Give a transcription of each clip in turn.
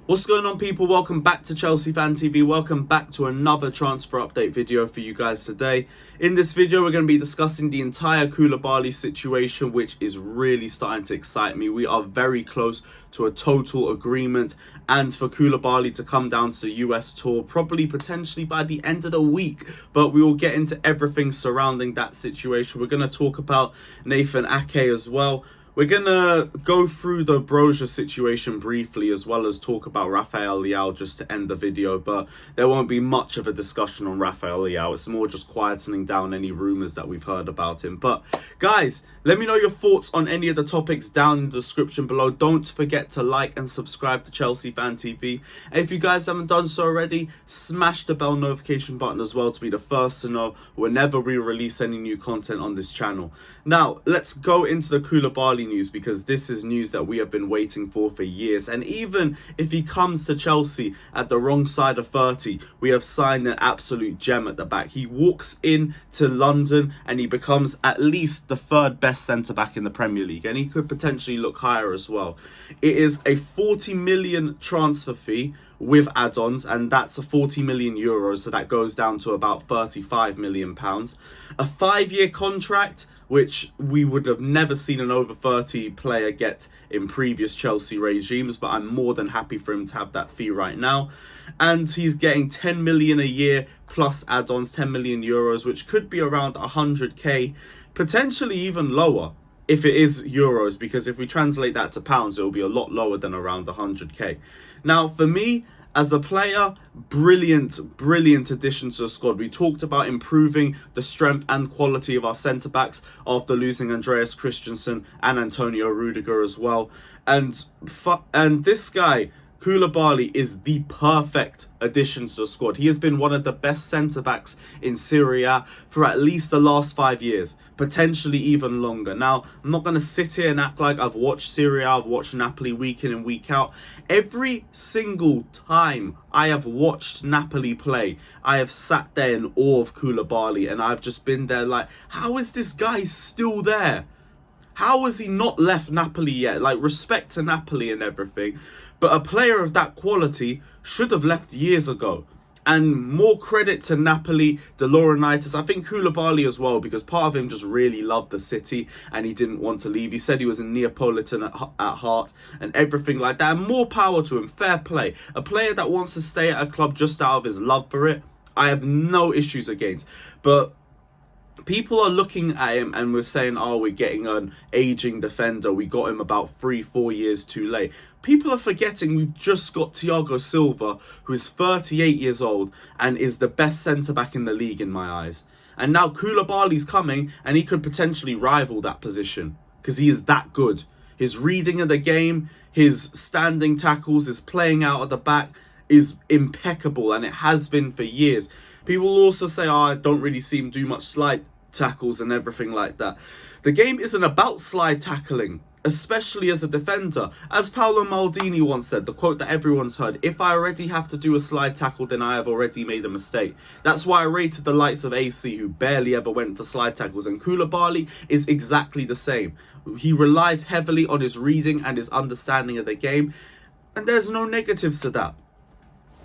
What's going on, people? Welcome back to Chelsea Fan TV. Welcome back to another transfer update video for you guys today. In this video, we're going to be discussing the entire Koulibaly situation, which is really starting to excite me. We are very close to a total agreement, and for Koulibaly to come down to the US tour, probably potentially by the end of the week. But we will get into everything surrounding that situation. We're going to talk about Nathan Ake as well. We're going to go through the Broja situation briefly, as well as talk about Rafael leao just to end the video, but there won't be much of a discussion on Rafael leao. It's more just quietening down any rumours that we've heard about him. But guys, let me know your thoughts on any of the topics down in the description below. Don't forget to like and subscribe to Chelsea Fan TV. And if you guys haven't done so already, smash the bell notification button as well to be the first to know whenever we release any new content on this channel. Now, let's go into the Koulibaly news, because this is news that we have been waiting for years. And even if he comes to Chelsea at the wrong side of 30, we have signed an absolute gem at the back. He walks in to London and he becomes at least the third best centre-back in the Premier League, and he could potentially look higher as well. It is a 40 million transfer fee with add-ons, and that's a 40 million euros, so that goes down to about 35 million pounds. A 5-year contract, which we would have never seen an over 30 player get in previous Chelsea regimes, but I'm more than happy for him to have that fee right now. And he's getting 10 million a year plus add-ons, 10 million euros, which could be around 100k, potentially even lower if it is euros, because if we translate that to pounds, it will be a lot lower than around 100k. Now, for me, as a player, brilliant addition to the squad. We talked about improving the strength and quality of our centre-backs after losing Andreas Christensen and Antonio Rudiger as well. And this guy, Koulibaly, is the perfect addition to the squad. He has been one of the best centre-backs in Serie A for at least the last 5 years, potentially even longer. Now, I'm not going to sit here and act like I've watched Serie A, I've watched Napoli week in and week out. Every single time I have watched Napoli play, I have sat there in awe of Koulibaly, and I've just been there like, how is this guy still there? How has he not left Napoli yet? Like, respect to Napoli and everything, but a player of that quality should have left years ago. And more credit to Napoli, De Laurentiis. I think Koulibaly as well, because part of him just really loved the city and he didn't want to leave. He said he was a Neapolitan at heart and everything like that. And more power to him, fair play. A player that wants to stay at a club just out of his love for it, I have no issues against. But people are looking at him and we're saying, oh, we're getting an aging defender. We got him about 3-4 years too late. People are forgetting we've just got Thiago Silva, who is 38 years old and is the best centre-back in the league in my eyes. And now Koulibaly's coming and he could potentially rival that position because he is that good. His reading of the game, his standing tackles, his playing out at the back is impeccable, and it has been for years. People also say, oh, I don't really see him do much slide tackles and everything like that. The game isn't about slide tackling, especially as a defender. As Paolo Maldini once said, the quote that everyone's heard, if I already have to do a slide tackle, then I have already made a mistake. That's why I rated the likes of AC, who barely ever went for slide tackles, and Koulibaly is exactly the same. He relies heavily on his reading and his understanding of the game, and there's no negatives to that.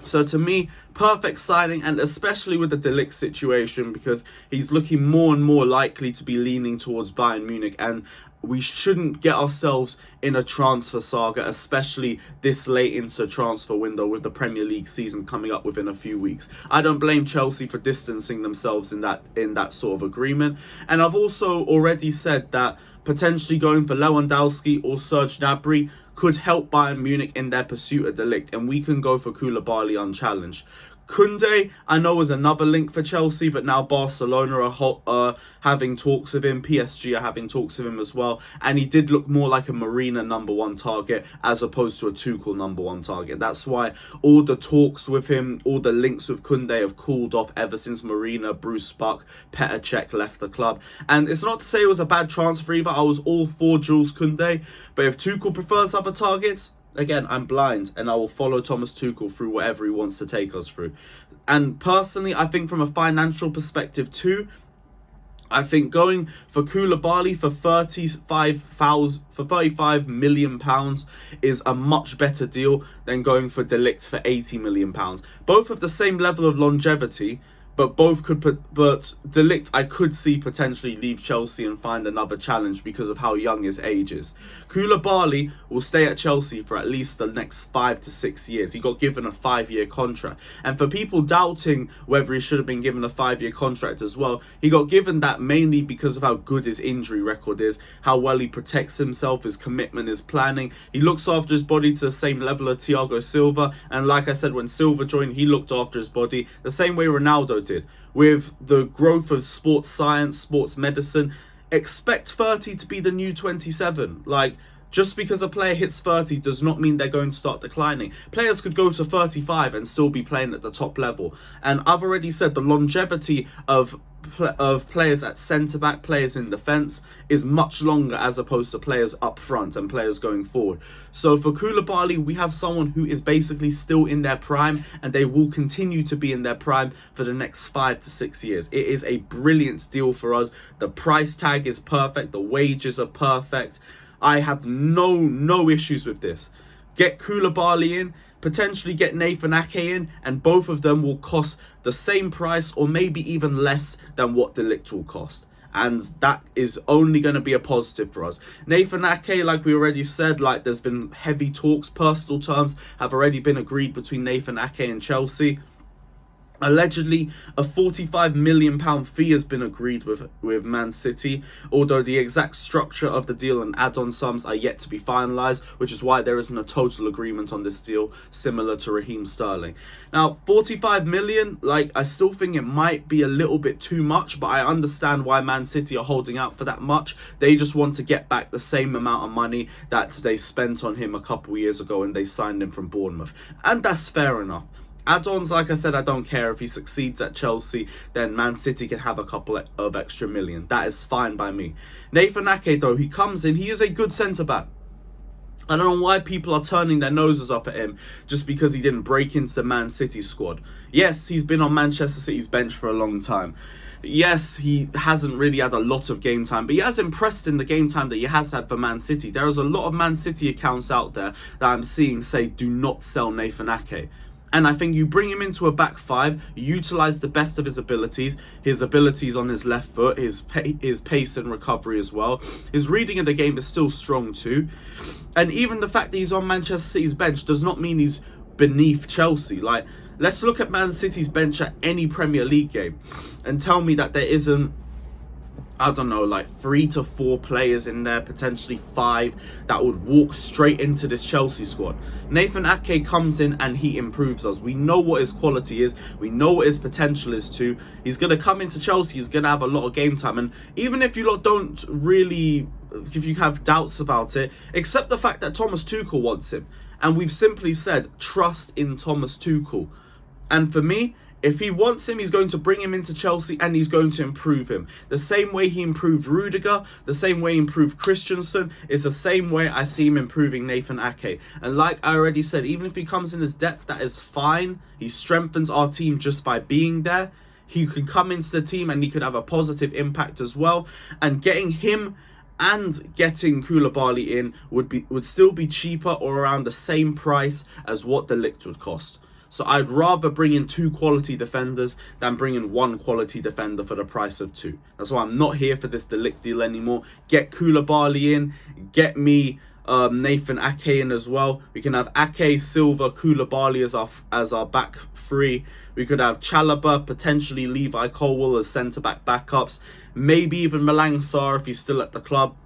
So to me, perfect signing, and especially with the De Ligt situation, because he's looking more and more likely to be leaning towards Bayern Munich, and we shouldn't get ourselves in a transfer saga, especially this late into the transfer window with the Premier League season coming up within a few weeks. I don't blame Chelsea for distancing themselves in that sort of agreement. And I've also already said that potentially going for Lewandowski or Serge Gnabry could help Bayern Munich in their pursuit of De Ligt, and we can go for Koulibaly unchallenged. Koundé, I know, is another link for Chelsea, but now Barcelona are having talks with him. PSG are having talks with him as well. And he did look more like a Marina #1 target as opposed to a Tuchel #1 target. That's why all the talks with him, all the links with Koundé have cooled off ever since Marina, Bruce Buck, Petr Cech left the club. And it's not to say it was a bad transfer either. I was all for Jules Koundé. But if Tuchel prefers other targets, again, I'm blind and I will follow Thomas Tuchel through whatever he wants to take us through. And personally, I think from a financial perspective too, I think going for Koulibaly for 35 million pounds is a much better deal than going for De Ligt for 80 million pounds. Both have the same level of longevity, but both could put. But De Ligt, I could see potentially leave Chelsea and find another challenge because of how young his age is. Koulibaly will stay at Chelsea for at least the next 5 to 6 years. He got given a 5-year contract, and for people doubting whether he should have been given a 5-year contract as well, he got given that mainly because of how good his injury record is, how well he protects himself, his commitment, his planning. He looks after his body to the same level of Thiago Silva, and like I said, when Silva joined, he looked after his body the same way Ronaldo did. With the growth of sports science, sports medicine, expect 30 to be the new 27. Like, just because a player hits 30 does not mean they're going to start declining. Players could go to 35 and still be playing at the top level. And I've already said the longevity of players at centre-back, players in defence, is much longer as opposed to players up front and players going forward. So for Koulibaly, we have someone who is basically still in their prime, and they will continue to be in their prime for the next 5 to 6 years. It is a brilliant deal for us. The price tag is perfect. The wages are perfect. I have no issues with this. Get Koulibaly in, potentially get Nathan Ake in, and both of them will cost the same price or maybe even less than what De Ligt will cost. And that is only going to be a positive for us. Nathan Ake, like we already said, like there's been heavy talks, personal terms have already been agreed between Nathan Ake and Chelsea. Allegedly, a £45 million fee has been agreed with Man City, although the exact structure of the deal and add-on sums are yet to be finalised, which is why there isn't a total agreement on this deal, similar to Raheem Sterling. Now, 45 million, like, I still think it might be a little bit too much, but I understand why Man City are holding out for that much. They just want to get back the same amount of money that they spent on him a couple years ago when they signed him from Bournemouth. And that's fair enough. Add-ons, like I said, I don't care. If he succeeds at Chelsea, then Man City can have a couple of extra million. That is fine by me. Nathan Ake, though, he comes in. He is a good centre-back. I don't know why people are turning their noses up at him just because he didn't break into the Man City squad. Yes, he's been on Manchester City's bench for a long time. Yes, he hasn't really had a lot of game time, but he has impressed in the game time that he has had for Man City. There is a lot of Man City accounts out there that I'm seeing say, do not sell Nathan Ake. And I think you bring him into a back five, utilise the best of his abilities on his left foot, his pace and recovery as well. His reading of the game is still strong too. And even the fact that he's on Manchester City's bench does not mean he's beneath Chelsea. Like, let's look at Man City's bench at any Premier League game and tell me that there isn't, I don't know, like 3 to 4 players in there, potentially 5, that would walk straight into this Chelsea squad. Nathan Ake comes in and he improves us. We know what his quality is. We know what his potential is too. He's going to come into Chelsea. He's going to have a lot of game time. And even if you lot don't really, if you have doubts about it, accept the fact that Thomas Tuchel wants him. And we've simply said, trust in Thomas Tuchel. And for me, if he wants him, he's going to bring him into Chelsea and he's going to improve him. The same way he improved Rudiger, the same way he improved Christensen, is the same way I see him improving Nathan Ake. And like I already said, even if he comes in as depth, that is fine. He strengthens our team just by being there. He could come into the team and he could have a positive impact as well. And getting him and getting Koulibaly in would still be cheaper or around the same price as what De Ligt would cost. So I'd rather bring in 2 quality defenders than bring in 1 quality defender for the price of 2. That's why I'm not here for this De Ligt deal anymore. Get Koulibaly in. Get me Nathan Ake in as well. We can have Ake, Silva, Koulibaly as our back 3. We could have Chalobah, potentially Levi Colwill as centre-back backups. Maybe even Malang Sarr if he's still at the club.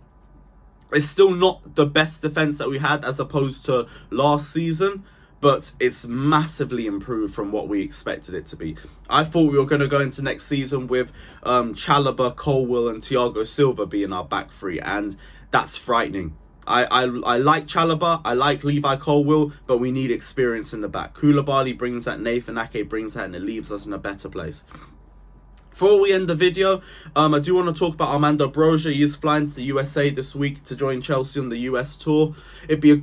It's still not the best defence that we had as opposed to last season, but it's massively improved from what we expected it to be. I thought we were going to go into next season with Chalobah, Colwill and Thiago Silva being our back 3, and that's frightening. I like Chalobah, I like Levi Colwill, but we need experience in the back. Koulibaly brings that, Nathan Ake brings that, and it leaves us in a better place. Before we end the video, I do want to talk about Armando Broja. He is flying to the USA this week to join Chelsea on the US tour. It'd be a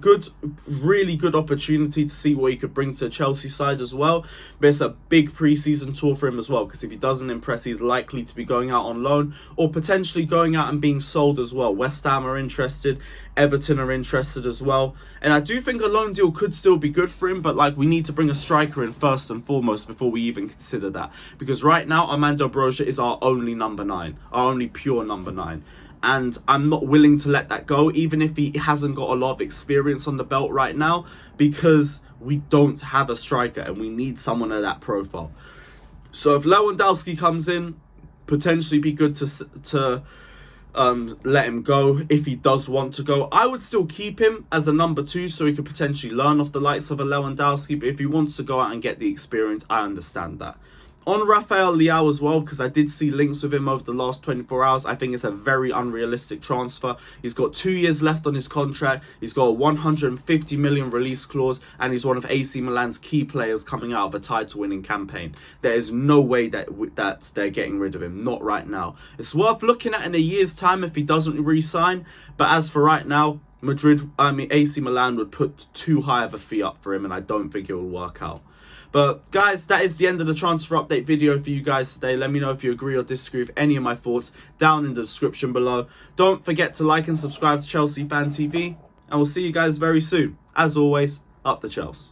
really good opportunity to see what he could bring to the Chelsea side as well. But it's a big pre-season tour for him as well, because if he doesn't impress, he's likely to be going out on loan or potentially going out and being sold as well. West Ham are interested, Everton are interested as well. And I do think a loan deal could still be good for him, but like, we need to bring a striker in first and foremost before we even consider that. Because right now, Armando Broja is our only number 9, our only pure number 9. And I'm not willing to let that go, even if he hasn't got a lot of experience on the belt right now, because we don't have a striker and we need someone of that profile. So if Lewandowski comes in, potentially be good to let him go if he does want to go. I would still keep him as a number 2 so he could potentially learn off the likes of a Lewandowski, but if he wants to go out and get the experience, I understand that. On Rafael Leao as well, because I did see links with him over the last 24 hours, I think it's a very unrealistic transfer. He's got 2 years left on his contract, he's got a 150 million release clause, and he's one of AC Milan's key players coming out of a title-winning campaign. There is no way that they're getting rid of him, not right now. It's worth looking at in a year's time if he doesn't re-sign, but as for right now, AC Milan would put too high of a fee up for him, and I don't think it will work out. But guys, that is the end of the transfer update video for you guys today. Let me know if you agree or disagree with any of my thoughts down in the description below. Don't forget to like and subscribe to Chelsea Fan TV, and we'll see you guys very soon. As always, up the Chelsea.